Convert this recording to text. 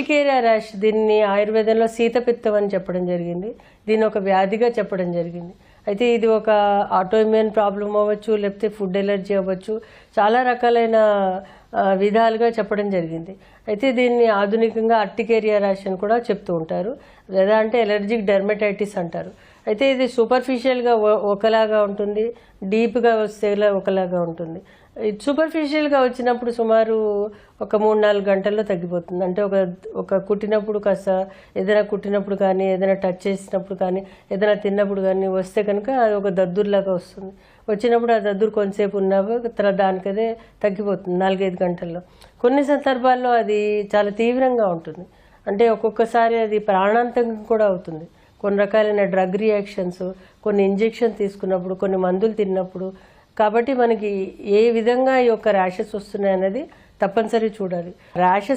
Urticaria rash, దీన్ని ఆయుర్వేదంలో శీతపిత్తం అని చెప్పడం జరిగింది. దీన్ని ఒక వ్యాధిగా చెప్పడం జరిగింది. అయితే ఇది ఒక ఆటోఇమ్యూన్ ప్రాబ్లం అవ్వచ్చు, లేకపోతే ఫుడ్ ఎలర్జీ అవ్వచ్చు, చాలా రకాలైన విధాలుగా చెప్పడం జరిగింది. అయితే దీన్ని ఆధునికంగా అర్టికేరియా ర్యాష్ అని కూడా చెప్తూ ఉంటారు, లేదా అంటే ఎలర్జిక్ డెర్మటైటిస్ అంటారు. అయితే ఇది సూపర్ఫిషియల్గా ఒకలాగా ఉంటుంది, డీప్గా వస్తే ఒకలాగా ఉంటుంది. సూపర్ఫిషియల్గా వచ్చినప్పుడు సుమారు ఒక 3-4 గంటల్లో తగ్గిపోతుంది. అంటే ఒక కుట్టినప్పుడు కాస్త ఏదైనా కుట్టినప్పుడు కానీ, ఏదైనా టచ్ చేసినప్పుడు కానీ, ఏదైనా తిన్నప్పుడు కానీ వస్తే కనుక అది ఒక దద్దుర్లాగా వస్తుంది. వచ్చినప్పుడు ఆ దద్దురు కొంతసేపు ఉన్నాక దానికదే తగ్గిపోతుంది 4-5 గంటల్లో. కొన్ని సందర్భాల్లో అది చాలా తీవ్రంగా ఉంటుంది. అంటే ఒక్కొక్కసారి అది ప్రాణాంతకం కూడా అవుతుంది. కొన్ని రకాలైన డ్రగ్ రియాక్షన్స్, కొన్ని ఇంజెక్షన్ తీసుకున్నప్పుడు, కొన్ని మందులు తిన్నప్పుడు. కాబట్టి మనకి ఏ విధంగా ఈ యొక్క ర్యాషెస్ వస్తున్నాయన్నది తప్పనిసరి చూడాలి. ర్యాషెస్